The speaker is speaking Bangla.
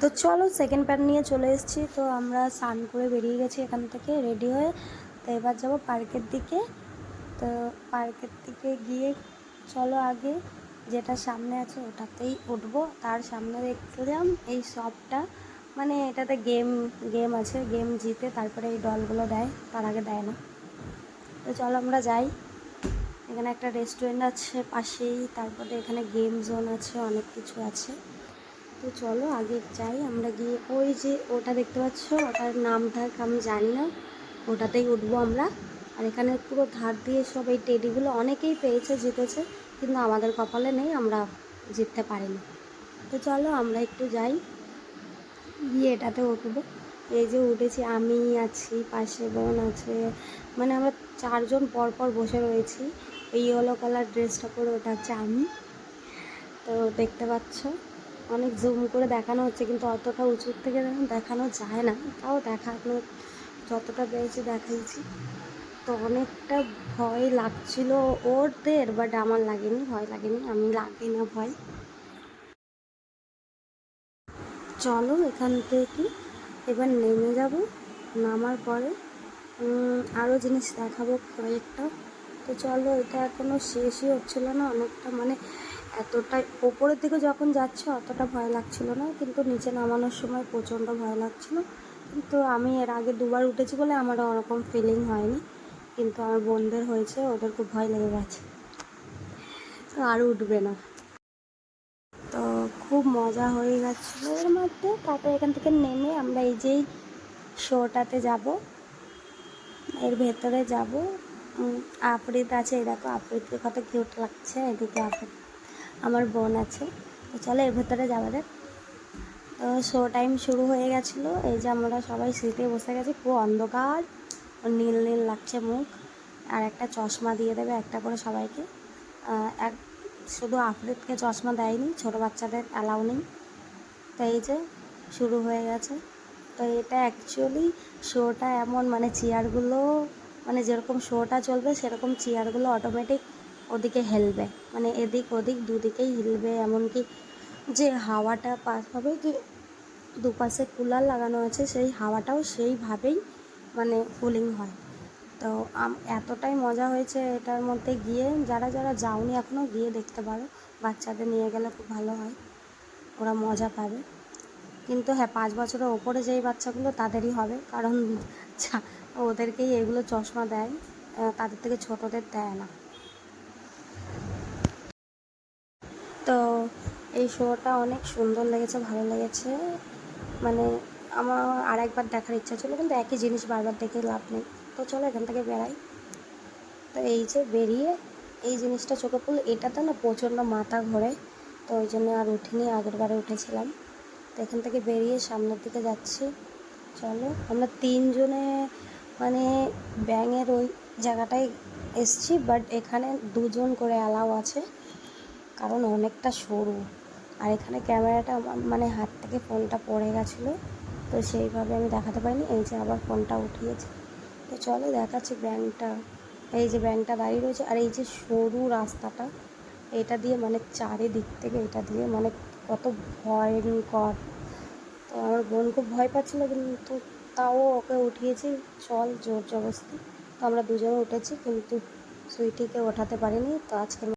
তো চলো সেকেন্ড প্যান্ট নিয়ে চলে এসেছি। তো আমরা স্নান করে বেরিয়ে গেছি এখান থেকে রেডি হয়ে। তো এবার যাবো পার্কের দিকে। তো পার্কের দিকে গিয়ে চলো আগে যেটা সামনে আছে ওটাতেই উঠবো। তার সামনে দেখলাম এই শপটা, মানে এটাতে গেম আছে, গেম জিতে তারপরে এই ডলগুলো দেয়, তার আগে দেয় না। তো চলো আমরা যাই। এখানে একটা রেস্টুরেন্ট আছে পাশেই, তারপরে এখানে গেম জোন আছে, অনেক কিছু আছে। তো চলো আগে যাই আমরা, গিয়ে ওই যে ওটা দেখতে পাচ্ছ, ওটার নামটা আমি জানি না, ওটাতেই উঠবো আমরা। আর এখানে পুরো ধার দিয়ে সব এই টেডিগুলো অনেকেই পেয়েছে, জিতেছে, কিন্তু আমাদের কপালে নেই, আমরা জিততে পারিনি। তো চলো আমরা একটু যাই, গিয়ে এটাতে উঠবো। এই যে উঠেছি, আমি আছি, পাশে বোন আছে, মানে আমরা চারজন পরপর বসে রয়েছি। এই ইয়েলো কালার ড্রেসটা পরে ওটা হচ্ছে আমি। তো দেখতে পাচ্ছ অনেক জুম করে দেখানো হচ্ছে, কিন্তু অতটা উঁচুর থেকে দেখানো যায় না, তাও দেখানো যতটা পেরেছি দেখাইছি। তো অনেকটা ভয় লাগছিল ওদের, বাট আমার লাগেনি, ভয় লাগেনি, আমি লাগে না ভয়। চলো এখান থেকে এবার নেমে যাব, নামার পরে আরও জিনিস দেখাবো কয়েকটা। তো চলো, এটা এখনও শেষই হচ্ছিলো না, অনেকটা মানে এতটাই ওপরের দিকে যখন যাচ্ছে অতটা ভয় লাগছিল না, কিন্তু নিচে নামানোর সময় প্রচণ্ড ভয় লাগছিলো। কিন্তু আমি এর আগে দুবার উঠেছি বলে আমার ওরকম ফিলিং হয়নি, কিন্তু আমার বোনদের হয়েছে, ওদের খুব ভয় লেগে গেছে, তো আর উঠবে না। তো খুব মজা হয়ে গেছিলো এর মধ্যে। তারপরে এখান থেকে নেমে আমরা এই যেই শোটাতে যাব, এর ভেতরে যাব। আফ্রিদ আছে, এই দেখো আফ্রিদকে কত কিউট লাগছে, এদিকে আফ্রিদ আমার বোন আছে। তো চলো এর ভেতরে যাওয়া যাক। তো শো টাইম শুরু হয়ে গেছিলো, এই যে আমরা সবাই সিটে বসে গেছি, পুরো অন্ধকার, নীল নীল লাগছে মুখ। আর একটা চশমা দিয়ে দেবে একটা করে সবাইকে, এক শুধু আফ্রিদকে চশমা দেয়নি, ছোটো বাচ্চাদের অ্যালাউ নেই। তো এই যে শুরু হয়ে গেছে। তো এটা অ্যাকচুয়ালি শোটা এমন, মানে চেয়ারগুলো, মানে যেরকম শোটা চলবে সেরকম চেয়ারগুলো অটোমেটিক ওদিকে হেলবে, মানে এদিক ওদিক দুদিকেই হিলবে। এমনকি যে হাওয়াটা পাস হবে, যে দুপাশে কুলার লাগানো আছে, সেই হাওয়াটাও সেইভাবেই মানে কুলিং হয়। তো এতটাই মজা হয়েছে এটার মধ্যে গিয়ে, যারা যারা যাওনি এখনও গিয়ে দেখতে পারো, বাচ্চাদের নিয়ে গেলে খুব ভালো হয়, ওরা মজা পাবে। কিন্তু হ্যাঁ, 5 বছরের ওপরে যেই বাচ্চাগুলো তাদেরই হবে, কারণ ওদেরকেই এগুলো চশমা দেয়, তাদের থেকে ছোটদের দেয় না। তো এই শোটা অনেক সুন্দর লেগেছে, ভালো লেগেছে, মানে আমার আরেকবার দেখার ইচ্ছা ছিল, কিন্তু একই জিনিস বারবার দেখে লাভ নেই। তো চলো এখান থেকে বেরাই। তো এই যে বেরিয়ে এই জিনিসটা চোখে পড়লো, এটাতে না প্রচণ্ড মাথা ঘোরে, তো ওই জন্য আর উঠিনি, আগের বারে উঠেছিলাম। তো এখান থেকে বেরিয়ে সামনের দিকে যাচ্ছি। চলো আমরা 3 জনে মানে ব্যাঙের ওই জায়গাটায় এসছি, বাট এখানে 2 জন করে অ্যালাউ আছে, কারণ অনেকটা সরু। আর এখানে ক্যামেরাটা মানে হাত থেকে ফোনটা পড়ে গেছিলো, তো সেইভাবে আমি দেখাতে পারিনি। এই যে আবার ফোনটা উঠিয়েছি। তো চলো দেখাচ্ছি ব্যাঙটা। এই যে ব্যাঙটা দাঁড়িয়ে রয়েছে, আর এই যে সরু রাস্তাটা, এটা দিয়ে মানে চারিদিক থেকে এটা দিয়ে মানে কত ভয়ঙ্কর। তো আমার বোন খুব ভয় পাচ্ছিল, কিন্তু তাও ওকে উঠিয়েছি, চল জোর জবরদস্তি। তো আমরা দুজনে উঠেছি, কিন্তু সুইটিকে ওঠাতে পারিনি। তো আজকে